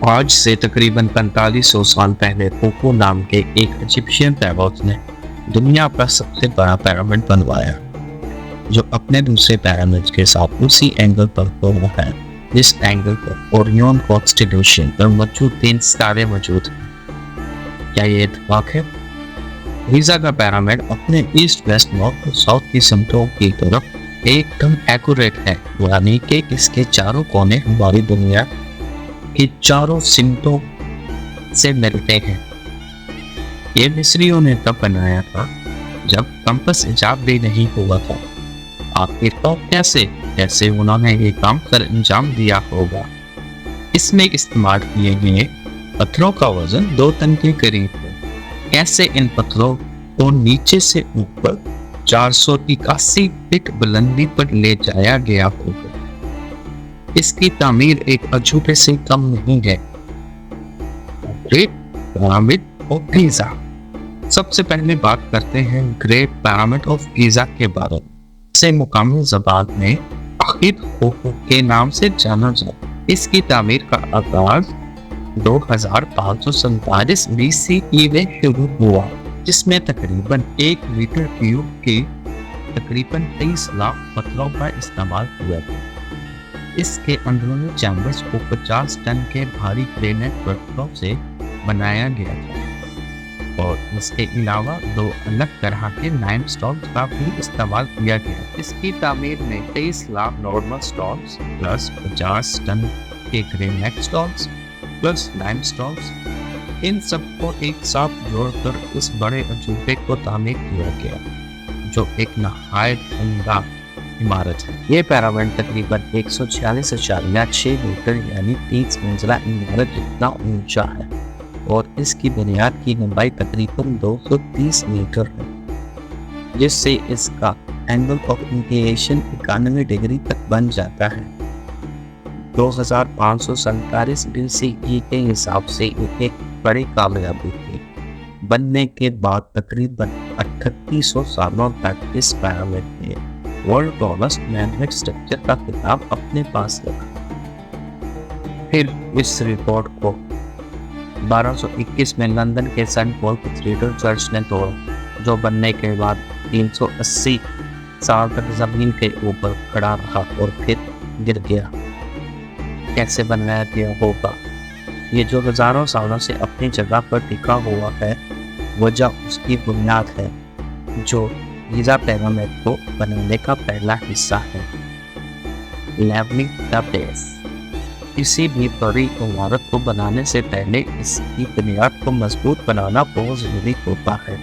آج سے تقریباً 4500 سال پہلے خوفو نام کے ایک ایجپشین پیغوت نے دنیا کا سب سے بڑا پیرامڈ بنوایا، جو اپنے دوسرے پیرامڈ کے ساتھ اسی اینگل پر ہوا ہے جس اینگل پر اوریون کانسٹیلیشن پر موجود 3 ستارے موجود ہیں۔ کیا یہ اتفاق ہے؟ گیزا کا پیرامڈ اپنے ایسٹ ویسٹ نارتھ اور ساؤتھ کی سمتوں کی طرف ایک دم ایکوریٹ ہے، یعنی کہ اس کے چاروں کونے ہماری دنیا کی چاروں سمتوں سے ملتے ہیں۔ یہ مصریوں نے تب بنایا تھا جب کمپس ایجاد بھی نہیں ہوا تھا۔ آخر تو کیسے انہوں نے یہ کام کر انجام دیا ہوگا؟ اس میں استعمال کیے گئے پتھروں کا وزن 2 ٹن کے قریب ہے۔ کیسے ان پتھروں کو نیچے سے اوپر 481 فٹ بلندی پر لے جایا گیا ہوگا؟ اس کی تعمیر ایک عجوبے سے کم نہیں ہے۔ Great pyramid of Giza. سب سے پہلے بات کرتے ہیں گریٹ پیرامڈ آف گیزا کے بارے میں۔ اسے مقامی زبان میں آخر خوفو کے نام سے جانا جاتا ہے۔ اس کی تعمیر کا آغاز 2547 BCE میں شروع ہوا، جس میں تقریباً 1 میٹر کیوب کے تقریباً 23 لاکھ پتھروں کا استعمال کیا گیا۔ اس کے اندرونی چیمبرز کو 50 ٹن کے بھاری گرینائٹ پتھروں سے بنایا گیا تھا، اور اس کے علاوہ 2 الگ طرح کے لائم سٹونز کا بھی استعمال کیا گیا۔ اس کی تعمیر میں 23 lakh normal stones plus 50 ton کے granite stones plus limestones, ان سب کو ایک ساتھ جوڑ کر اس بڑے عجوبے کو تعمیر کیا گیا، جو ایک نہایت عمدہ عمارت ہے۔ یہ پیرامڈ تقریباً 146.6 میٹر یعنی 30 منزلہ عمارت جتنا اونچا ہے، اور اس کی بنیاد کی لمبائی تقریباً 230 میٹر ہے، جس سے اس کا اینگل آف انکلینیشن 91 ڈگری تک بن جاتا ہے۔ 2547 BCE کے حساب سے یہ ایک بڑی کامیابی تھی۔ بننے کے بعد تقریباً 3800 سالوں تک اس پیرامڈ نے ورلڈ ٹالسٹ مین-میڈ اسٹرکچر کا خطاب اپنے پاس رکھا۔ پھر اس ریکارڈ کو 1221 میں لندن کے سینٹ پال کیتھیڈرل چرچ نے توڑا، جو بننے کے بعد 380 سال تک زمین کے اوپر کھڑا رہا اور پھر گر گیا۔ کیسے بنایا گیا ہوگا؟ یہ جو ہزاروں سالوں سے اپنی جگہ پر ٹکا ہوا ہے، وجہ اس کی بنیاد ہے، جو گیزا پیرامڈ کو بنانے کا پہلا حصہ ہے۔ لیوننگ دا بیس۔ کسی بھی بڑی عمارت کو بنانے سے پہلے اس کی بنیاد کو مضبوط بنانا بہت ضروری ہوتا ہے،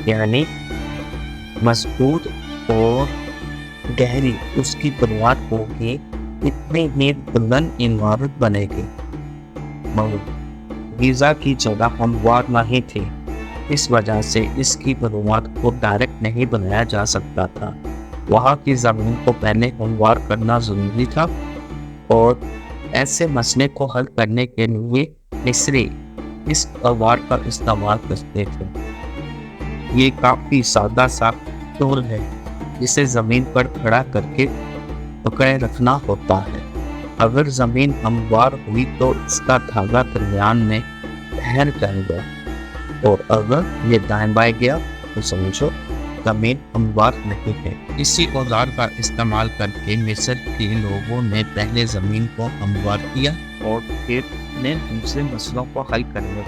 یعنی مضبوط اور گہری اس کی بنیاد ہوگی، اتنی ہی بلند عمارت بنے گی۔ مگر گیزا کی جگہ ہموار نہیں تھی، اس وجہ سے اس کی بنیاد کو ڈائریکٹ نہیں بنایا جا سکتا تھا۔ وہاں کی زمین کو پہلے ہموار کرنا ضروری تھا، اور ایسے مسئلے کو حل کرنے کے لیے مصری اس اوزار کا استعمال کرتے تھے۔ یہ کافی سادہ سا ٹول ہے جسے زمین پر کھڑا کر کے پکڑے رکھنا ہوتا ہے۔ اگر زمین ہموار ہوئی تو اس کا دھاگا درمیان میں ٹھہر جائے گا، اور اگر یہ دائیں بائیں گیا تو سمجھو زمین ہموار نہیں ہے۔ اسی اوزار کا استعمال کر کے مصر کے لوگوں نے پہلے زمین کو ہموار کیا، اور پھر نے دوسرے مسئلوں کو حل کرنے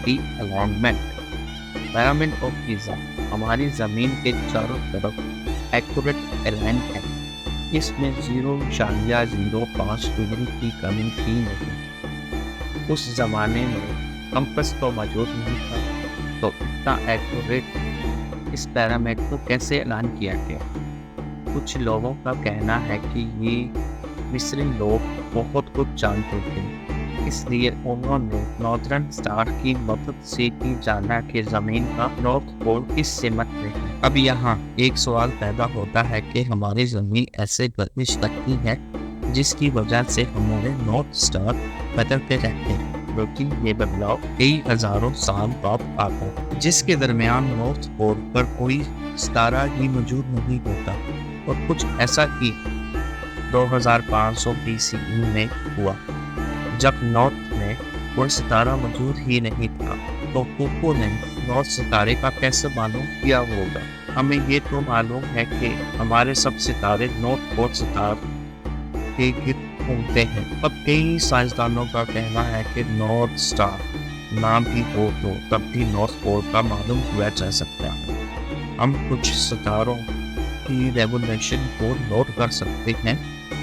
کی الائنمنٹ۔ پیرامڈ آف گیزا ہماری زمین کے چاروں طرف ایکوریٹ الائن ہے۔ اس میں 0.05 ڈگری کی کمی تھی نہیں۔ اس زمانے میں کمپس تو موجود نہیں تھا، تو اتنا ایکوریٹ اس پیرامڈ کو کیسے اعلان کیا گیا؟ کچھ لوگوں کا کہنا ہے کہ یہ مصری لوگ بہت کچھ جانتے تھے، اس لیے انہوں نے نارتھرن اسٹار کی مدد سے کی جانا کہ زمین کا نارتھ پول کس سمت میں ہے۔ اب یہاں ایک سوال پیدا ہوتا ہے کہ ہماری زمین ایسے گردش رکھتی ہے جس کی وجہ سے ہمارے نارتھ اسٹار بدلتے رہتے ہیں، لیکن یہ بدلاؤ کئی ہزاروں سال بعد آتا ہے، جس کے درمیان نارتھ پول پر کوئی ستارہ ہی موجود نہیں ہوتا، اور کچھ ایسا ہی 2500 BCE میں ہوا، जब नॉर्थ में कोई सितारा मौजूद ही नहीं था तो कोको ने नॉर्थ सितारे का कैसे मालूम किया होगा। हमें ये तो मालूम है कि हमारे सब सितारे नॉर्थ पोल सितारे के गिर्द घूमते हैं। अब कई साइंसदानों का कहना है कि नॉर्थ स्टार नाम ही हो तो तब भी नॉर्थ पोल का मालूम किया जा सकता है। हम कुछ सितारों की रेवोल्यूशन को नोट कर सकते हैं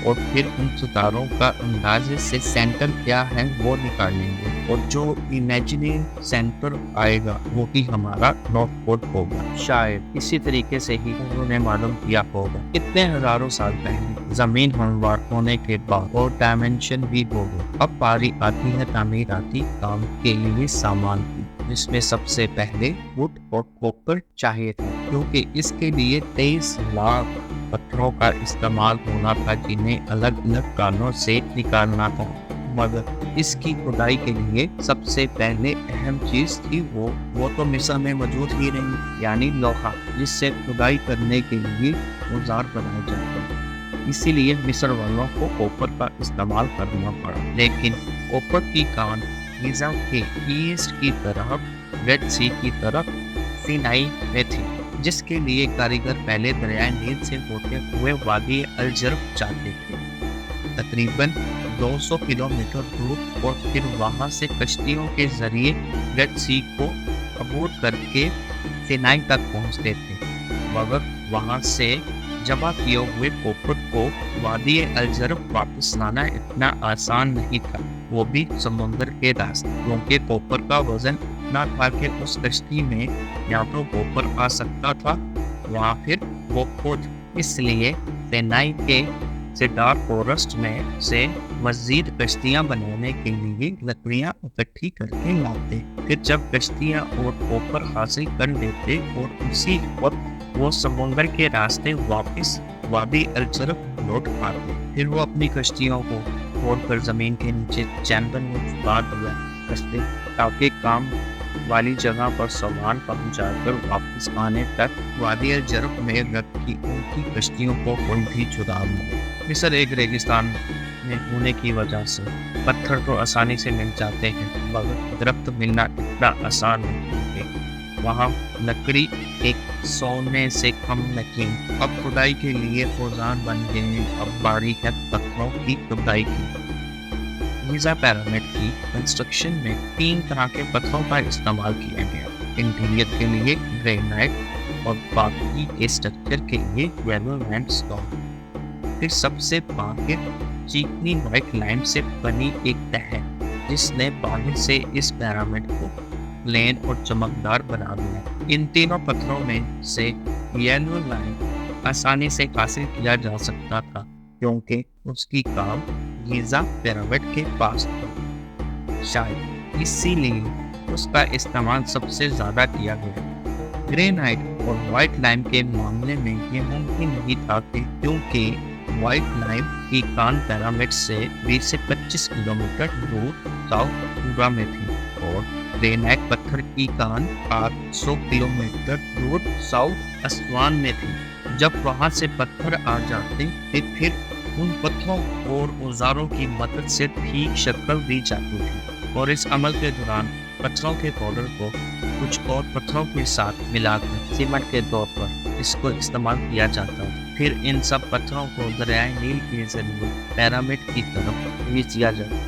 और फिर उन सितारों का अंदाजे से सेंटर क्या है वो निकालेंगे और जो इमेजिनरी सेंटर आएगा वो ही हमारा नॉर्थ पोल होगा। शायद इसी तरीके से ही उन्होंने मालूम किया होगा। इतने हजारों साल पहले जमीन हमवार होने के बाद और डायमेंशन भी हो गए। अब बारी आती है तामीराती काम के लिए सामान की, जिसमें सबसे पहले वुड और कॉपर चाहिए था, क्योंकि इसके लिए 23 लाख पत्थरों का इस्तेमाल होना था जिन्हें अलग अलग कानों से निकालना था। मगर इसकी खुदाई के लिए सबसे पहले अहम चीज थी वो तो मिस्र में मौजूद ही नहीं, यानी लोहा, जिससे खुदाई करने के लिए औजार बनाए जाते हैं। इसीलिए मिस्र वालों को कॉपर का इस्तेमाल करना पड़ा। लेकिन कॉपर की कान गीज़ा के ईस्ट की तरफ रेड सी की तरफ सिनाई में थी, जिसके लिए कारीगर पहले दरियाए नील से होते हुए वादी अल जर्फ जाते थे, तकरीबन 200 किलोमीटर दूर, और फिर वहां से कश्तियों के जरिए रेड सी को अबूर करके सिनाई तक पहुंचते थे। मगर वहां से जमा किए हुए कॉपर को वादी अल जर्फ वापस लाना इतना आसान नहीं था, वो भी समुद्र के रास्ते, क्योंकि कॉपर का वजन इतना था कि उस कश्ती में या तो कॉपर आ सकता था या फिर वो खुद। इसलिए सिनाई के सिडार फॉरेस्ट में से मजीद कश्तियां बनाने के लिए लकड़ियां इकट्ठी करके लाते। फिर जब कश्तियां और कॉपर हासिल कर लेते और उसी वक्त वो समुद्र के रास्ते वापस वादी अल जर्फ लौट आते, फिर वो अपनी कश्तियों को तोड़कर जमीन के नीचे चैम्बर में छुपा दिया करते, ताकि काम वाली जगह पर सामान पहुंचाकर वापस आने तक वादी अल जर्फ में रखी उनकी कश्तियों को कोई भी चुरा न। मिस्र एक रेगिस्तान में होने की वजह से पत्थर तो आसानी से मिल जाते हैं, मगर दरख्त मिलना इतना आसान नहीं है। वहाँ लकड़ी एक सोने से कम नहीं। अब खुदाई के लिए औजार बन गए। अब बारी है पत्थरों की खुदाई की। गीज़ा पिरामिड की कंस्ट्रक्शन में 3 तरह के पत्थरों का इस्तेमाल किया गया। इंटीरियर के लिए ग्रेनाइट और बाकी के स्ट्रक्चर के लिए येलो लैंडस्टोन। फिर सबसे बाहर चिकनी व्हाइट लाइम से बनी एक तह है, जिसने बाहर से इस पिरामिड को प्लेन और चमकदार बना दिया। इन तीनों पत्थरों में से येलो लाइम आसानी से हासिल किया जा सकता था, क्योंकि उसकी काम गीज़ा पिरामिड के पास था। शायद इसीलिए उसका इस्तेमाल सबसे ज़्यादा किया गया। ग्रेनाइट और व्हाइट लाइम के मामले में ये मुमकिन नहीं था, क्योंकि व्हाइट लाइम की कान पिरामिड से 20 से 25 किलोमीटर दूर साउथ पूर्वा में थी और ग्रेनाइट पत्थर की कान 800 किलोमीटर दूर साउथ अस्वान में थी। जब वहां से पत्थर आ जाते फिर उन पत्थरों और औजारों की मदद से ठीक शक्ल दी जाती थी, और इस अमल के दौरान पत्थरों के पाउडर को कुछ और पत्थरों के साथ मिलाकर सीमेंट के तौर पर इसको इस्तेमाल किया जाता था। फिर इन सब पत्थरों को दरियाए नील के जरिए पिरामिड की तरफ भेज दिया जाता।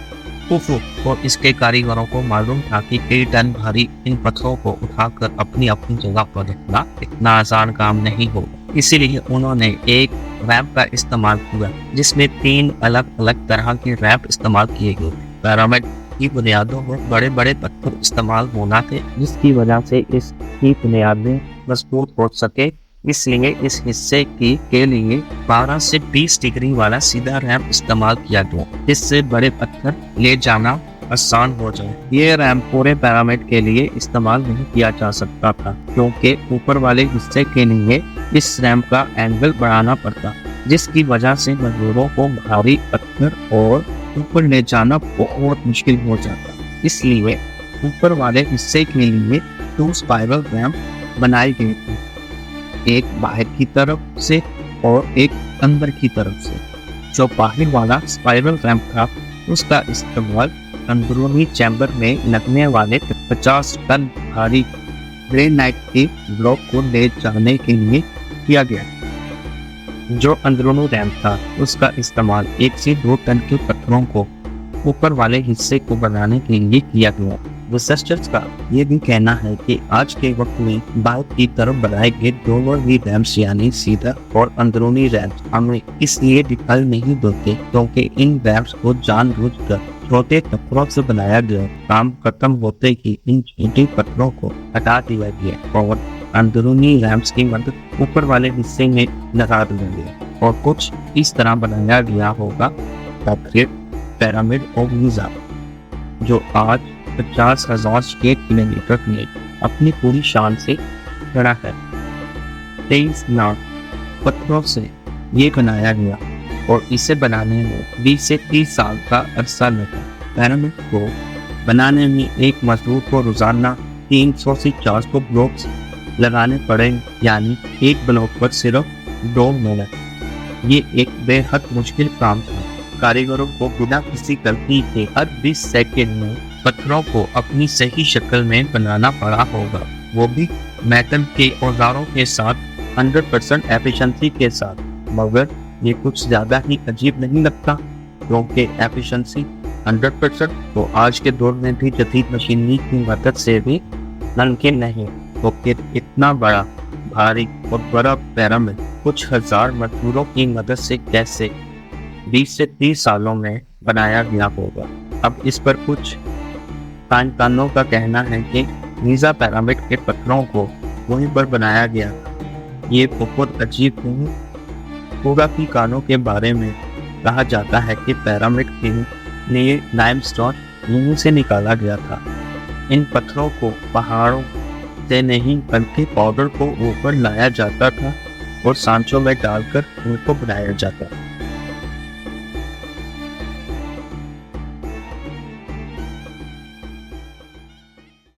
कुफू और इसके कारीगरों को मालूम था कि कई टन भारी इन पत्थरों को उठाकर अपनी अपनी जगह पर रखना इतना आसान काम नहीं होगा। इसीलिए उन्होंने एक रैंप का इस्तेमाल किया, जिसमें 3 अलग अलग तरह के रैंप इस्तेमाल किए गए। पिरामिड की बुनियादों में बड़े बड़े पत्थर इस्तेमाल होना थे, जिसकी वजह से इसकी बुनियादें मजबूत हो सके। इसलिए इस हिस्से के लिए 12 से 20 डिग्री वाला सीधा रैंप इस्तेमाल किया गया, जिससे बड़े पत्थर ले जाना आसान हो जाए। ये रैंप पूरे पिरामिड के लिए इस्तेमाल नहीं किया जा सकता था, क्योंकि ऊपर वाले हिस्से के लिए इस रैंप का एंगल बढ़ाना पड़ता, जिसकी वजह से मजदूरों को भारी पत्थर और ऊपर ले जाना बहुत मुश्किल हो जाता। इसलिए ऊपर वाले हिस्से के लिए 2 स्पाइरल रैंप बनाए गए थे, एक बाहर की तरफ से और एक अंदर की तरफ से। जो बाहर वाला स्पाइरल रैंप था उसका इस्तेमाल अंदरूनी चैम्बर में लगने वाले 50 टन भारी ग्रेनाइट के ब्लॉक को ले जाने के लिए किया गया। जो अंदरूनी रैंप था उसका इस्तेमाल 1 से 2 टन के पत्थरों को ऊपर वाले हिस्से को बनाने के लिए किया गया। रिसर्चर्स का ये भी कहना है कि आज के वक्त में बाहर की तरफ बनाए गए दोनों ही रैम्प्स यानी सीधा और अंदरूनी रैम्प्स हमें इसलिए दिखाई नहीं देते क्योंकि इन रैम्प्स को जानबूझकर छोटे पत्थरों से बनाया गया। काम खत्म होते ही इन छोटे पत्थरों को हटा दिया गया और अंदरूनी रैम्प्स की मदद ऊपर वाले हिस्से में लगा दिया गया और कुछ इस तरह बनाया गया होगा पिरामिड ऑफ गिज़ा, जो आज 50,000 स्क्वायर किलोमीटर में अपनी पूरी शान से खड़ा है। 23 लाख पत्थरों से ये बनाया गया और इसे बनाने में 20 से 30 साल का अरसा लगा। पिरामिड को बनाने में एक मजदूर को रोजाना 300 से 400 ब्लॉक्स लगाने पड़े, यानी एक ब्लॉक पर सिर्फ 2 मिनट। ये एक बेहद मुश्किल काम था। कारीगरों को बिना किसी गलती के हर 20 सेकंड में पत्थरों को अपनी सही शक्ल में बनाना पड़ा होगा, वो भी मेटल के औजारों के साथ 100% एफिशिएंसी के साथ। मगर ये कुछ ज़्यादा ही अजीब नहीं लगता क्योंकि एफिशिएंसी 100% तो आज के दौर में भी जदीद मशीनरी की मदद से भी मुमकिन नहीं। तो फिर इतना बड़ा भारी और बड़ा पिरामिड कुछ हजार मजदूरों की मदद से कैसे 20 से 30 सालों में बनाया गया होगा। अब इस पर कुछ साइंसदानों का कहना है कि गिज़ा पिरामिड के पत्थरों को वहीं पर बनाया गया। ये बहुत अजीब नहीं। खुराफी कानों के बारे में कहा जाता है कि पिरामिड के लिए लाइमस्टोन यहीं से निकाला गया था। इन पत्थरों को पहाड़ों से नहीं बल्कि पाउडर को ऊपर लाया जाता था और सांचों में डालकर उनको बनाया जाता।